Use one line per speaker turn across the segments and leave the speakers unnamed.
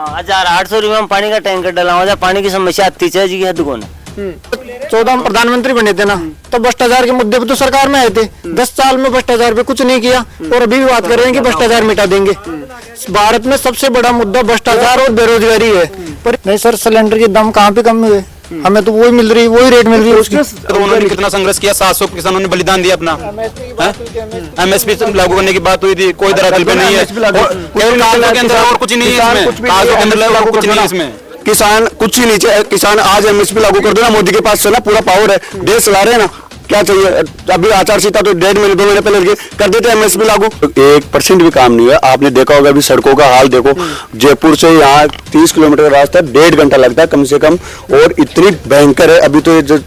1800 में पानी का टैंकर डला हुआ, पानी की समस्या आती है जी, हद कौन है।
14 में प्रधानमंत्री बने थे ना, तो भ्रष्टाचार के मुद्दे पे तो सरकार में आए थे। 10 साल में भ्रष्टाचार पे कुछ नहीं किया और अभी भी बात कर रहे हैं कि भ्रष्टाचार मिटा देंगे। भारत में सबसे बड़ा मुद्दा भ्रष्टाचार और बेरोजगारी है। पर नहीं सर, सिलेंडर के दाम कहाँ पे कम हुए, हमें तो वही मिल रही, वही रेट मिल रही है उसकी।
तो उन्होंने कितना संघर्ष किया, 700 किसानों ने बलिदान दिया अपना। एमएसपी लागू करने की बात हुई थी, कोई धरातल पे नहीं है, केवल कागजों के अंदर और कुछ नहीं है इसमें, कागजों के अंदर लागू कुछ नहीं है इसमें।
किसान कुछ ही नहीं, किसान आज एमएसपी लागू कर देना, मोदी के पास से ना पूरा पावर है, देश चला रहे हैं ना, क्या चाहिए। अभी आचार संहिता तो 1.5 महीने 2 महीने पहले कर देते एमएसपी लागू, 1% भी काम नहीं हुआ। आपने देखा होगा अभी सड़कों का हाल देखो, जयपुर से यहाँ 30 किलोमीटर का रास्ता 1.5 घंटा लगता है कम से कम, और इतनी भयंकर है। अभी तो ये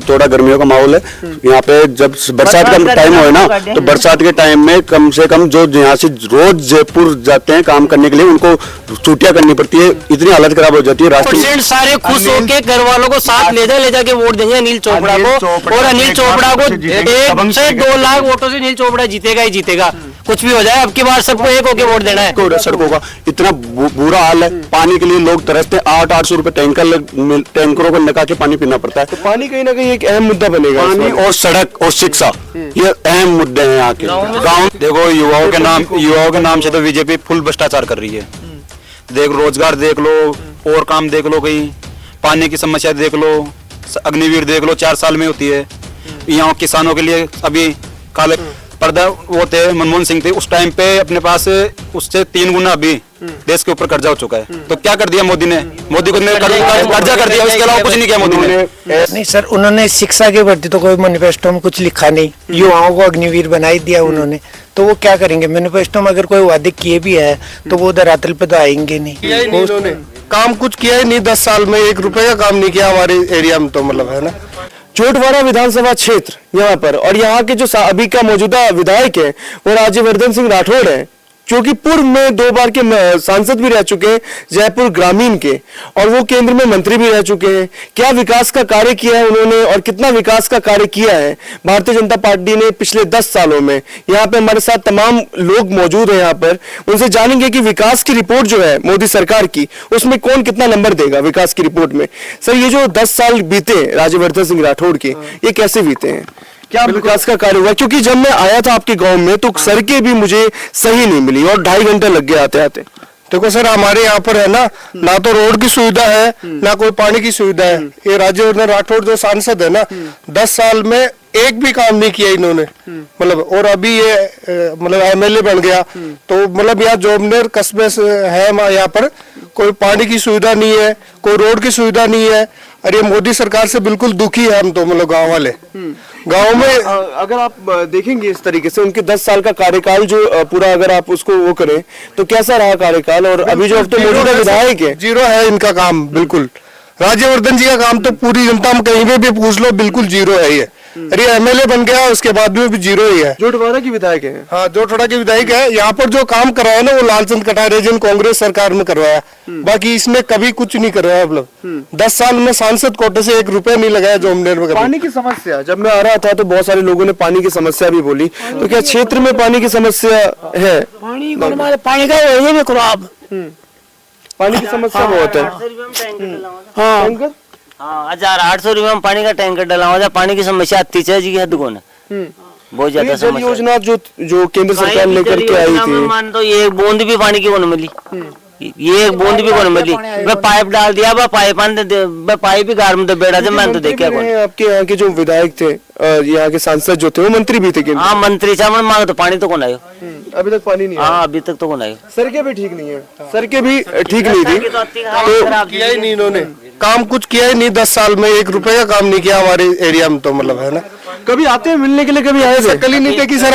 थोड़ा गर्मियों का माहौल है यहाँ पे, जब बरसात का टाइम हो ना, तो बरसात के टाइम में कम से कम जो यहाँ से रोज जयपुर जाते हैं काम करने के लिए, उनको छुट्टियां करनी पड़ती है, इतनी हालत खराब हो जाती है। रास्ते
सारे खुश होकर घर वालों को साथ ले जाके वोट देंगे अनिल चोपड़ा को, और अनिल चोपड़ा को 1 से 2 लाख वोटों से अनिल चोपड़ा जीतेगा ही जीतेगा, कुछ भी हो जाए। अब की बार सबको एक होके वोट देना है।
सड़कों का इतना बुरा हाल है, पानी के लिए लोग तरसते हैं, 800 रुपए टैंकरों को लगा के पानी पीना पड़ता है।
तो पानी कहीं ना कहीं एक अहम मुद्दा बनेगा।
पानी और सड़क और शिक्षा, ये अहम मुद्दे हैं यहाँ के।
गाँव देखो, युवाओं के नाम से तो बीजेपी फुल भ्रष्टाचार कर रही है। देख, रोजगार देख लो और काम देख लो, कहीं पानी की समस्या देख लो, अग्निवीर देख लो, 4 साल में होती है। यहाँ किसानों के लिए अभी काले पर्दा वो थे, मनमोहन सिंह थे उस टाइम पे, अपने पास उससे 3 गुना अभी देश के ऊपर कर्जा हो चुका है। तो क्या कर दिया मोदी ने? मोदी को कर्जा कर दिया, उसके अलावा कुछ नहीं किया मोदी ने।
नहीं सर, उन्होंने शिक्षा के प्रति तो कोई मैनिफेस्टो में कुछ लिखा नहीं, युवाओं को अग्निवीर बनाई दिया उन्होंने, तो वो क्या करेंगे? मैनिफेस्टो में अगर कोई वादे किए भी है तो वो धरातल पे तो आएंगे नहीं।
काम कुछ किया ही नहीं, 10 साल में 1 रुपए का काम नहीं किया हमारे एरिया में, तो मतलब है ना। चोटवाड़ा विधानसभा क्षेत्र यहाँ पर, और यहाँ के जो अभी का मौजूदा विधायक है वो राज्यवर्धन सिंह राठौड़ है, जो कि पूर्व में 2 बार के सांसद भी रह चुके हैं जयपुर ग्रामीण के, और वो केंद्र में मंत्री भी रह चुके हैं। क्या विकास का कार्य किया है उन्होंने, और कितना विकास का कार्य किया है भारतीय जनता पार्टी ने पिछले 10 सालों में। यहाँ पे हमारे साथ तमाम लोग मौजूद हैं यहाँ पर, उनसे जानेंगे कि विकास की रिपोर्ट जो है मोदी सरकार की, उसमें कौन कितना नंबर देगा विकास की रिपोर्ट में। सर, ये जो 10 साल बीते राज्यवर्धन सिंह राठौड़ के, ये कैसे बीते हैं, क्या विकास का कार्य हुआ? क्योंकि जब मैं आया था आपके गांव में तो सड़कें भी मुझे सही नहीं मिली और 2.5 घंटे लग गए आते आते। देखो सर, हमारे यहाँ पर है ना तो रोड की सुविधा है, ना कोई पानी की सुविधा है। ये राज्यवर्धन राठौड़ जो सांसद है ना, 10 साल में एक भी काम नहीं किया इन्होंने, मतलब। और अभी ये मतलब एमएलए बन गया, तो मतलब यहाँ जोबनेर कस्बे है, यहाँ पर कोई पानी की सुविधा नहीं है, कोई रोड की सुविधा नहीं है। अरे मोदी सरकार से बिल्कुल दुखी है हम तो, मतलब गाँव वाले। गाँव में अगर आप देखेंगे इस तरीके से उनके 10 साल का कार्यकाल जो पूरा, अगर आप उसको वो करें तो कैसा रहा कार्यकाल, और अभी जो अब तो मौजूदा विधायक है, जीरो है इनका काम बिल्कुल। राज्यवर्धन जी का काम तो पूरी जनता में कहीं भी पूछ लो, बिल्कुल जीरो है ये। अरे एमएलए बन गया, उसके बाद में भी जीरो ही है। जोटवाड़ा की विधायक है। हाँ, जोटवाड़ा की विधायक है। यहाँ पर जो काम करवाया ना वो लालचंद कटारे जिन कांग्रेस सरकार में करवाया, बाकी इसने कभी कुछ नहीं करवाया। मतलब 10 साल में सांसद कोटे से 1 रुपया नहीं लगाया जोमनेर में। पानी की समस्या, जब मैं आ रहा था तो बहुत सारे लोगों ने पानी की समस्या भी बोली, तो क्या क्षेत्र में पानी की समस्या है?
पानी का ये भी खराब,
पानी की समस्या बहुत है।
हाँ, 1800 में पानी का टैंकर डला हुआ, पानी की समस्या आती है जी, हद कौन है। बहुत ज्यादा समस्या।
योजना जो केंद्र सरकार लेकर के आई थी,
मान तो ये 1 बूंद भी पानी की कौन मिली, ये 1 बूंद भी कौन मिली। मैं पाइप डाल दिया, पाइप भी गार में तो बेड़ा जब मैंने तो देखा।
आपके यहाँ के जो विधायक थे, यहाँ के सांसद जो थे, वो मंत्री भी थे।
हाँ, मंत्री साहब मांगे तो पानी तो कौन आयो,
अभी तक पानी नहीं।
हाँ, अभी तक तो कौन आयो।
सड़कें भी ठीक नहीं है, सड़कें भी ठीक नहीं थी, तो किया ही नहीं इन्होंने, काम कुछ किया ही नहीं। 10 साल में 1 रुपए का काम नहीं किया हमारे एरिया में, तो मतलब है ना। कभी आते हैं मिलने के लिए, कभी आए शकल ही नहीं देखी सर,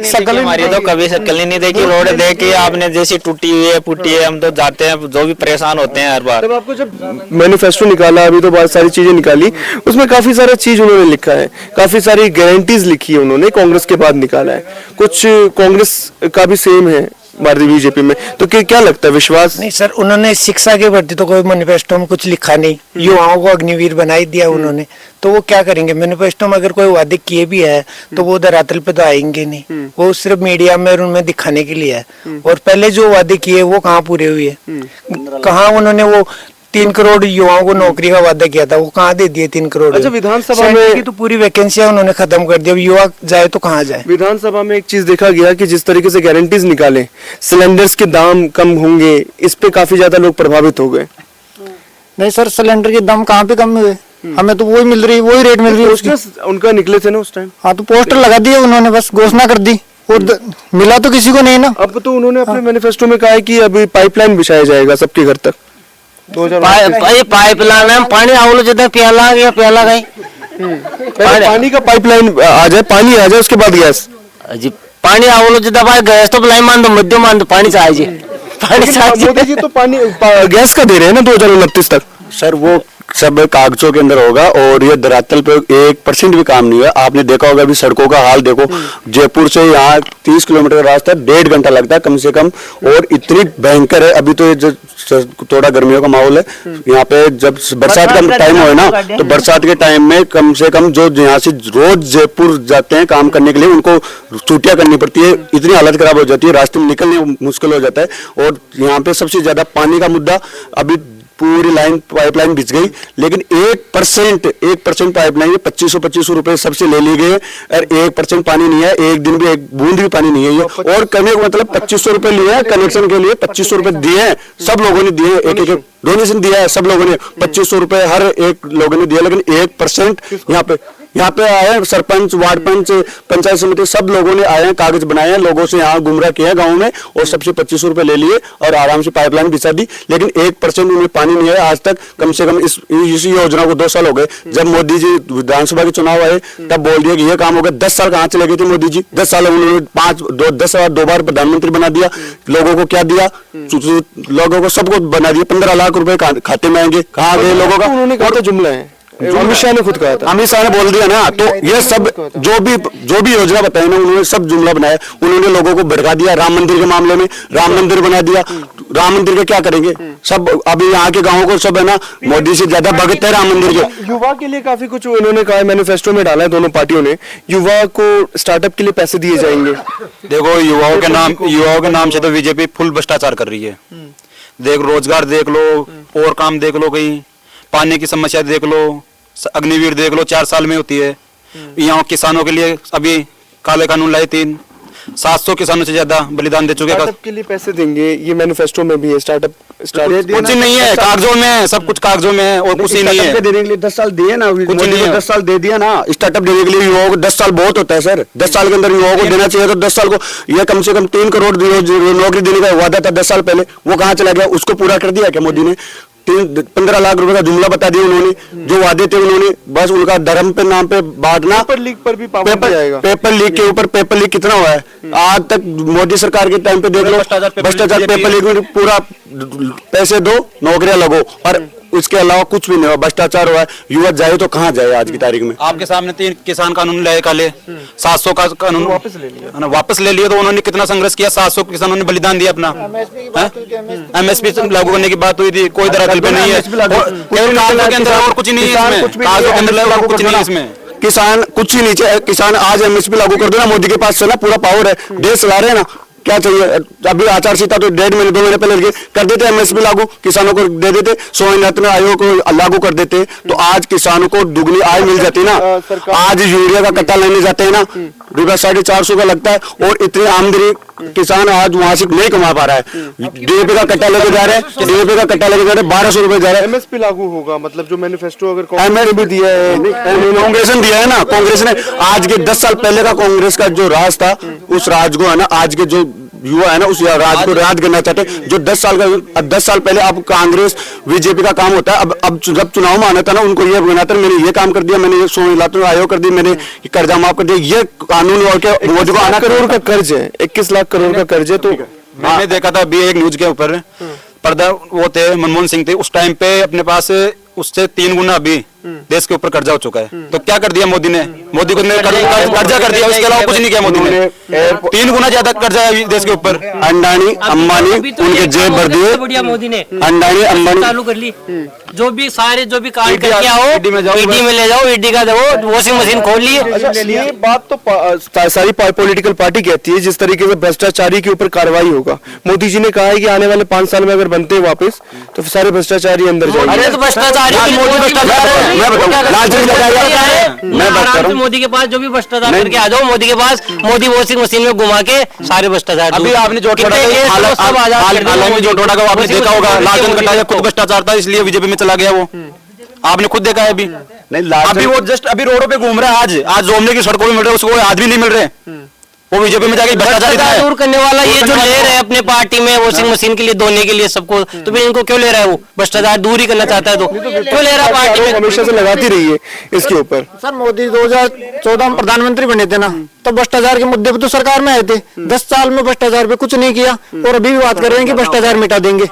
शकल हमारी तो कभी शकल ही नहीं देखी। रोड देखी आपने जैसी टूटी हुई है, फूटी है, हम तो जाते हैं, जो भी परेशान होते हैं हर बार।
तब आपको जब मैनिफेस्टो निकाला, अभी तो बहुत सारी चीजें निकाली, उसमें काफी सारा चीज उन्होंने लिखा है, काफी सारी गारंटीज लिखी है उन्होंने, कांग्रेस के बाद निकाला है। कुछ कांग्रेस का भी सेम है, भारतीय बीजेपी में, तो क्या लगता है विश्वास?
नहीं सर, उन्होंने शिक्षा के प्रति तो कोई मैनिफेस्टो में कुछ लिखा नहीं, युवाओं को अग्निवीर बना ही दिया उन्होंने, तो वो क्या करेंगे? मैनिफेस्टो में अगर कोई वादे किए भी है तो वो धरातल पे तो आएंगे नहीं, वो सिर्फ मीडिया में और उनमें दिखाने के लिए है। और पहले जो वादे किए वो कहाँ पूरे हुए? कहाँ उन्होंने वो 3 करोड़ युवाओं को नौकरी का वादा किया था, वो कहाँ दे दिए 3 करोड़?
अच्छा, विधानसभा
सेंटर की
में
तो पूरी वैकेंसियां उन्होंने खत्म कर दी, अब युवा जाए तो कहाँ जाए?
विधानसभा में एक चीज देखा गया कि जिस तरीके से गारंटीज निकाले, सिलेंडर्स के दाम कम होंगे, इस पे काफी ज्यादा लोग प्रभावित हो गए।
नहीं सर, सिलेंडर के दाम कहाँ पे कम हुए? हमें तो वही मिल रही, वही रेट मिल रही है उसकी।
उनका निकले थे ना उस टाइम।
हाँ, तो पोस्टर लगा दिए उन्होंने, बस घोषणा कर दी और मिला तो किसी को नहीं ना।
अब तो उन्होंने अपने मैनिफेस्टो में कहा है कि अभी पाइपलाइन बिछाया जाएगा सबके घर तक।
पाइपलाइन में पानी आवलो जदा प्याला गया प्याला गई
पानी का पाइपलाइन आ जाए, पानी आ जाए, उसके बाद गैस।
जी पानी आवलो जदा भाई गैस तो लाई मान दो, मध्य मान दो, पानी चाहिए, पानी चाहिए।
मोदी जी तो पानी गैस का दे रहे हैं ना 2029 तक।
सर वो सब कागजों के अंदर होगा और ये धरातल पे 1% भी काम नहीं हुआ। आपने देखा होगा अभी सड़कों का हाल देखो, जयपुर से यहाँ 30 किलोमीटर का रास्ता 1.5 घंटा लगता है कम से कम, और इतनी भयंकर है। अभी तो ये जो थोड़ा गर्मियों का माहौल है, यहाँ पे जब बरसात का टाइम हो ना, तो बरसात के टाइम में कम से कम जो यहाँ से रोज जयपुर जाते हैं काम करने के लिए, उनको छुट्टियां करनी पड़ती है, इतनी हालत खराब हो जाती है, रास्ते में निकलने मुश्किल हो जाता है। और यहाँ पे सबसे ज्यादा पानी का मुद्दा, अभी पूरी लाइन पाइपलाइन बिछ गई, लेकिन 1% पाइपलाइन 2500 रुपए सबसे ले ली गई है, और 1% पानी नहीं है, एक दिन भी एक बूंद भी पानी नहीं है ये। और करने का मतलब 2500 रुपए लिए हैं कनेक्शन के लिए, 2500 रुपए दिए हैं, सब लोगों ने दिए, एक डोनेशन दिया है सब लोगों ने, 2500 रुपए हर एक लोगों ने दिया, लेकिन 1% यहाँ पे आए हैं सरपंच, वार्ड पंच, पंचायत समिति, सब लोगों ने आए हैं, कागज बनाए हैं, लोगों से यहाँ गुमराह किया है गाँव में, और सबसे 2500 रुपए ले लिए और आराम से पाइपलाइन बिछा दी, लेकिन 1% उन्हें पानी नहीं है आज तक। कम से कम इस योजना को 2 साल हो गए। जब मोदी जी विधानसभा के चुनाव आए तब बोल दिया कि ये काम हो गया। 10 साल कहाँ चले गए थे मोदी जी? 10 साल उन्होंने 10 बार प्रधानमंत्री बना दिया। लोगों को क्या दिया? लोगों को सबको बना दिया। 15 लाख रुपए खाते में आएंगे, कहाँ गए लोगों का?
उन्होंने कहा था जुमला है, अमित शाह ने खुद कहा था।
अमित शाह ने बोल दिया ना, तो ये सब जो भी योजना बताई ना, उन्होंने सब जुमला बनाया। उन्होंने लोगों को भड़का दिया। राम मंदिर के मामले में राम मंदिर बना दिया। राम मंदिर का क्या करेंगे? सब अभी यहाँ के गाँव को सब है ना, मोदी से ज्यादा भगत है राम मंदिर के।
युवा के लिए काफी कुछ उन्होंने कहा है, मैनिफेस्टो में डाला है दोनों पार्टियों ने, युवा को स्टार्टअप के लिए पैसे दिए जाएंगे।
देखो युवाओं के नाम से तो बीजेपी फुल भ्रष्टाचार कर रही है। देख रोजगार देख लो, और काम देख लो, कहीं पानी की समस्या देख लो, अग्निवीर देख लो, 4 साल में होती है। यहाँ किसानों के लिए अभी काले कानून लाए 700 किसानों से ज्यादा बलिदान दे चुके।
स्टार्टअप के लिए पैसे देंगे, ये मैनिफेस्टो में भी है। स्टार्टअप
कुछ नहीं है, कागजों में है, सब कुछ कागजों में है, और कुछ ही नहीं है।
देने के लिए 10 साल दिए ना,
कुछ नहीं है।
10 साल दे दिया ना स्टार्टअप देने के लिए। युवाओं को 10 साल बहुत होता है सर। 10 साल के अंदर युवाओं को देना चाहिए। तो 10 साल को ये कम से कम 3 करोड़ नौकरी देने का वादा था 10 साल पहले, वो कहाँ चला गया? उसको पूरा कर दिया क्या मोदी ने? 15 लाख रुपए का जुमला बता दिया उन्होंने। जो वादे थे उन्होंने बस उनका धर्म पे नाम पे बांटना।
पेपर लीक पर भी पाबंदी आएगा।
पेपर लीक के ऊपर पेपर लीक कितना हुआ है आज तक? मोदी सरकार के टाइम पे देख लो, भ्रष्टाचार पेपर लीक में पूरा पैसे दो, नौकरियां लगो, और उसके अलावा कुछ भी नहीं हुआ। भ्रष्टाचार हुआ है। युवा जाए तो कहाँ जाए आज की तारीख में?
आपके सामने 3 किसान कानून लाए काले, 700 का कानून वापस ले लिया। तो उन्होंने कितना संघर्ष किया, 700 किसानों ने बलिदान दिया अपना। एमएसपी लागू करने की बात हुई थी, कोई धरातल पे नहीं है। कागजों के अंदर और कुछ नहीं है इसमें, कागजों के अंदर लागू कुछ नहीं है इसमें।
किसान कुछ ही नीचे, किसान आज एमएसपी लागू कर दो ना, मोदी के पास से ना पूरा पावर है, देश चला रहे हैं ना, क्या चाहिए? अभी आचार संहिता तो 1.5 महीने 2 महीने पहले कर देते एमएसपी लागू, किसानों को दे देते, स्वामित्व आयोग को लागू कर देते, तो आज किसानों को दुगनी आय मिल जाती ना। आज यूरिया का कट्टा लेने जाते हैं ना, रुपया 450 का लगता है, और इतनी आमदनी किसान आज वहां से नहीं कमा पा रहा है। डीएपी का कट्टा लेके जा रहे हैं, 1200 रुपए जा रहे हैं।
एमएसपी लागू होगा मतलब जो मैनिफेस्टो अगर कांग्रेस ने भी दिया है,
कांग्रेस ने दिया है ना, कांग्रेस ने आज के 10 साल पहले का कांग्रेस का जो राज था, उस राज को है ना, आज के जो युवा है ना, उस राज को राज करना चाहते हैं। जो 10 साल का 10 साल पहले अब कांग्रेस बीजेपी का काम होता है, अब जब चुनाव में आना था ना, उनको ये बनाता है मैंने ये काम कर दिया, मैंने ये स्वामित्व आयोग कर दी, मैंने कर्जा माफ कर दिया, ये कानून और के मोदी को
1 करोड़ का कर्ज है, 21 लाख करोड़ का कर्ज है। तो
मैंने देखा था अभी एक न्यूज के ऊपर, पर्दा वो थे मनमोहन सिंह थे उस टाइम पे, अपने पास उससे 3 गुना अभी देश के ऊपर कर्जा हो चुका है। तो क्या कर दिया मोदी ने? मोदी को कर्जा कर दिया, उसके अलावा कुछ नहीं किया मोदी ने। 3 गुना ज्यादा कर्जा है देश के ऊपर।
अंडानी अंबानी उनके जेब भर दिए।
बढ़िया मोदी ने
अंडानी अंबानी
चालू कर ली। जो भी काम करके आओ ईडी में ले जाओ, ईडी का दो, वॉशिंग मशीन खोल ली।
अच्छा, ये बात तो सारी पॉलिटिकल पार्टी कहती है जिस तरीके से भ्रष्टाचारी के ऊपर कार्रवाई होगा। मोदी जी ने कहा है कि आने वाले 5 साल में अगर बनते हैं वापस तो सारे भ्रष्टाचारी अंदर जाएंगे।
तो भ्रष्टाचारी मोदी के पास जो भी भ्रष्टाचार करके आ जाओ, मोदी के पास, मोदी वॉशिंग मशीन में घुमा के सारे भ्रष्टाचार।
अभी आपने जो देखा होगा, लालचंद कटारिया खुद भ्रष्टाचार था, इसलिए बीजेपी में चला गया वो। आपने खुद देखा है। अभी नहीं, अभी वो जस्ट अभी रोडों पे घूम रहा है। आज जोमने की सड़कों में मिल रहे हैं, उसको आदमी नहीं मिल रहे। वो बीजेपी में जाके भ्रष्टाचार दूर करने वाला ये जो ले रहे हैं अपने पार्टी में वॉशिंग मशीन के लिए, धोने के लिए सबको, तो फिर इनको क्यों ले रहा है? वो भ्रष्टाचार दूर ही करना चाहता है तो क्यों ले रहा है पार्टी में?
हमेशा से लगाती रही है इसके ऊपर।
सर मोदी 2014 में प्रधानमंत्री बने थे ना, तो भ्रष्टाचार के मुद्दे पे तो सरकार में आए थे। 10 साल में भ्रष्टाचार पे कुछ नहीं किया और अभी भी बात कर रहे हैं कि भ्रष्टाचार मिटा देंगे।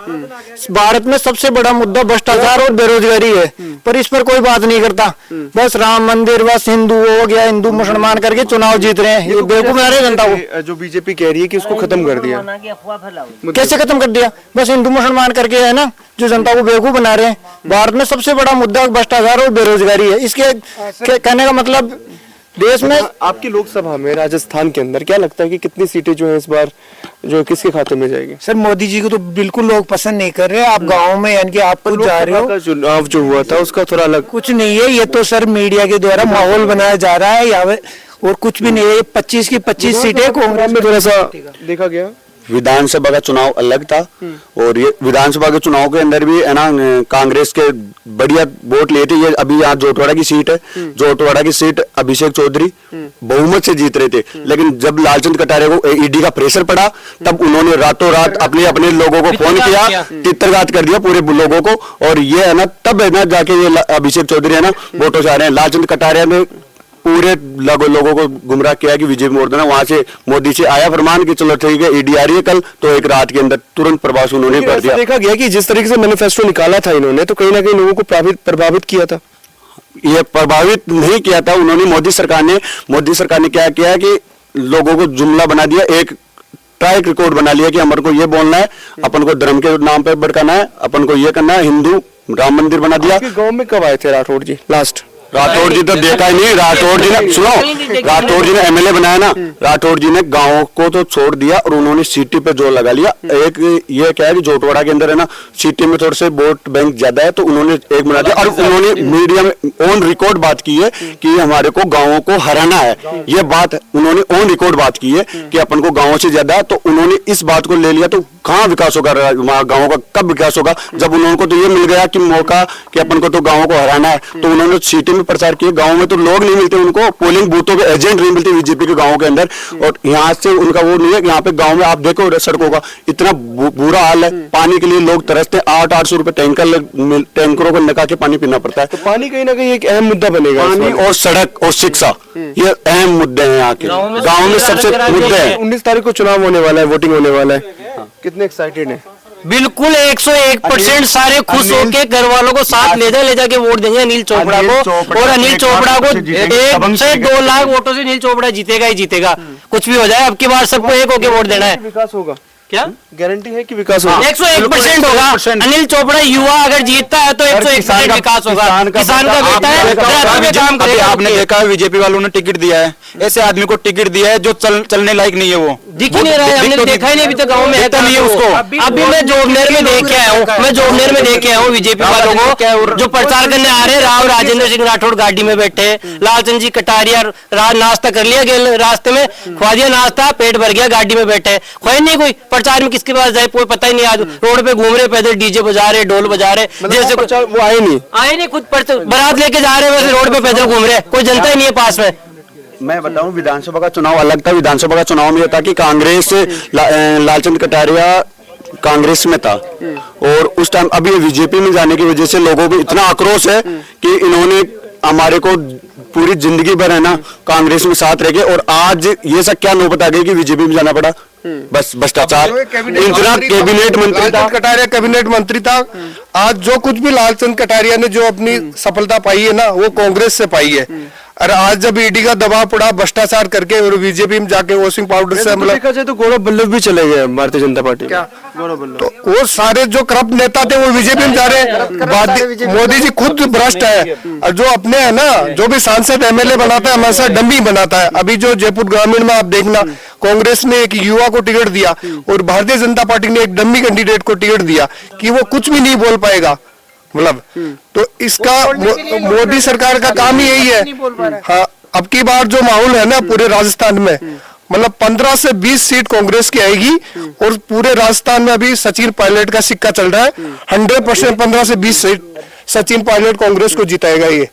भारत में सबसे बड़ा मुद्दा भ्रष्टाचार और बेरोजगारी है, पर इस पर कोई बात नहीं करता। बस राम मंदिर, बस हिंदू हो गया, हिंदू मुसलमान करके चुनाव जीत रहे हैं। ये बेवकूफ बना रहे जनता को।
जो बीजेपी कह रही है कि उसको खत्म कर दिया,
कैसे खत्म कर दिया? बस हिंदू मुसलमान करके है ना, जो जनता को बेवकूफ बना रहे हैं। भारत में सबसे बड़ा मुद्दा भ्रष्टाचार और बेरोजगारी है। इसके कहने का मतलब देश में
आपकी लोकसभा में राजस्थान के अंदर क्या लगता है कि कितनी सीटें जो है इस बार जो किसके खाते में जाएगी?
सर मोदी जी को तो बिल्कुल लोग पसंद नहीं कर रहे। आप गाँव में यानी कि आप खुद जा रहे हो,
चुनाव जो हुआ था उसका थोड़ा अलग
कुछ नहीं है। ये तो सर मीडिया के द्वारा माहौल बनाया जा रहा है यहाँ और कुछ भी नहीं है। 25 की 25 सीटें कांग्रेस में
थोड़ा सा देखा गया।
विधानसभा का चुनाव अलग था और ये विधानसभा के चुनाव के अंदर भी है ना, कांग्रेस के बढ़िया वोट लिए थे। ये अभी यहाँ जोटवाड़ा की सीट है, जोटवाड़ा की सीट अभिषेक चौधरी बहुमत से जीत रहे थे। लेकिन जब लालचंद कटारिया को ईडी का प्रेशर पड़ा, तब उन्होंने रातों रात अपने लोगों को फोन किया, तितरघात कर दिया पूरे लोगों को। और ये है ना, तब है ना जाके ये अभिषेक चौधरी है ना वोटों से आ रहे हैं। लालचंद कटारिया ने पूरे लोगों को गुमराह किया कि विजय मोर्चा, वहां से मोदी से आया फरमान कि चलो ठीक है ईडी आ रही है कल, तो एक रात के अंदर तुरंत प्रभाव उन्होंने कर दिया।
देखा गया कि जिस तरीके से मैनिफेस्टो निकाला था इन्होंने, तो कहीं ना कहीं लोगों को प्रभावित किया था।
ये प्रभावित नहीं किया था उन्होंने। मोदी सरकार ने क्या किया कि लोगों को जुमला बना दिया, एक ट्रैक रिकॉर्ड बना लिया कि हमारे को ये बोलना है, अपन को धर्म के नाम पे भड़काना है, अपन को ये करना है, हिंदू राम मंदिर बना दिया।
गाँव में कब आए थे राठौड़ जी लास्ट?
राठौड़ जी तो देखा ही नहीं। राठौड़ जी ने सुनो, राठौड़ जी ने एमएलए बनाया ना, राठौड़ जी ने गांव को तो छोड़ दिया और उन्होंने सिटी पे जोर लगा लिया। एक ये क्या है कि जोटवाड़ा के अंदर है ना, सिटी में थोड़े से वोट बैंक ज्यादा है, तो उन्होंने एक बना दिया। और उन्होंने मीडिया में ऑन रिकॉर्ड बात की है कि हमारे को गाँवों को हराना है। ये बात उन्होंने ऑन रिकॉर्ड बात की है कि अपन को गाँवों से ज्यादा है। तो उन्होंने इस बात को ले लिया, तो कहाँ विकास होगा गाँवों का? कब विकास होगा? जब उन्होंने को तो ये मिल गया कि मौका कि अपन को तो गाँवों को हराना है, तो उन्होंने सिटी प्रचार किए। गांव में तो लोग नहीं मिलते उनको, पोलिंग बूथों पे एजेंट नहीं मिलते बीजेपी के गांवों के अंदर। और यहाँ से उनका वो नहीं है कि यहाँ पे गांव में आप देखो सड़कों का इतना बुरा हाल है। पानी के लिए लोग तरसते, 800-800 रुपए टैंकरों को निकाल के पानी पीना पड़ता है।
तो पानी कहीं ना कहीं एक अहम मुद्दा बनेगा।
पानी और सड़क और शिक्षा, ये अहम मुद्दे हैं यहाँ के। गाँव में सबसे मुद्दे हैं।
19 तारीख को चुनाव होने वाला है, वोटिंग होने वाला है, कितने एक्साइटेड है?
बिल्कुल 101% सारे खुश होके घर वालों को साथ ले जाके वोट देंगे अनिल चोपड़ा को। और अनिल चोपड़ा को 1 से 2 लाख वोटों से अनिल चोपड़ा जीतेगा ही जीतेगा, कुछ भी हो जाए। अब की बार सबको एक होके वोट देना है।
विकास होगा
क्या
गारंटी है कि विकास होगा?
101% होगा। अनिल चोपड़ा युवा अगर जीतता है तो 101% विकास होगा। किसान का बेटा है, काम करेगा।
आपने देखा है बीजेपी वालों ने टिकट दिया है, ऐसे आदमी को टिकट दिया है जो चलने लायक नहीं है। वो
दिख ही नहीं रहा है, हमने देखा ही नहीं अभी तक गाँव में है नहीं है उसको। अभी मैं जोबनेर में देख के आया हूँ, बीजेपी वालों को जो प्रचार करने आ रहे हैं। राव राजेंद्र सिंह राठौड़ गाड़ी में बैठे, लालचंद जी कटारिया नाश्ता कर लिया, रास्ते में खवा दिया नाश्ता, पेट भर गया, गाड़ी में बैठे। खोए नहीं कोई प्रचार में किसके पास जाए कोई पता ही नहीं। आज रोड पे घूम रहे, पैदल डीजे बजा रहे, ढोल बजा रहे, जैसे
वो आए नहीं
खुद बारात लेके जा रहे हैं, वैसे रोड पे पैदल घूम रहे, कोई जनता ही नहीं है पास में।
मैं बताऊं, विधानसभा का चुनाव अलग था। विधानसभा का चुनाव में यह था कि कांग्रेस लालचंद कटारिया कांग्रेस में था और उस टाइम अभी बीजेपी में जाने की वजह से लोगों को इतना आक्रोश है कि इन्होंने हमारे को पूरी जिंदगी भर है ना कांग्रेस में साथ रह गए। और आज ये सब क्या नौबत आ गई कि बीजेपी में जाना पड़ा। बस भ्रष्टाचार। इतना कैबिनेट मंत्री था,
कटारिया कैबिनेट मंत्री था, आज जो कुछ भी लालचंद कटारिया ने जो अपनी सफलता पाई है ना, वो कांग्रेस से पाई है। और आज जब ईडी का दबाव पड़ा भ्रष्टाचार करके और बीजेपी में जाके वॉशिंग पाउडर से मतलब
तो गौरव वल्लभ भी चले गए भारतीय जनता पार्टी
क्या तो वो सारे जो करप्ट नेता थे वो बीजेपी में जा रहे हैं। मोदी जी खुद भ्रष्ट है, और जो अपने है ना, जो भी सांसद एमएलए बनाता है हमेशा डम्मी बनाता है। अभी जो जयपुर ग्रामीण में आप देखना, कांग्रेस ने एक युवा को टिकट दिया और भारतीय जनता पार्टी ने एक डम्मी कैंडिडेट को टिकट दिया कि वो कुछ भी नहीं बोल पाएगा, मतलब। तो इसका मोदी सरकार का काम ही यही है। हाँ, अब की बार जो माहौल है ना पूरे राजस्थान में, मतलब 15 से 20 सीट कांग्रेस की आएगी, और पूरे राजस्थान में अभी सचिन पायलट का सिक्का चल रहा है। 100% 15 से 20 सीट सचिन पायलट कांग्रेस को जिताएगा ये।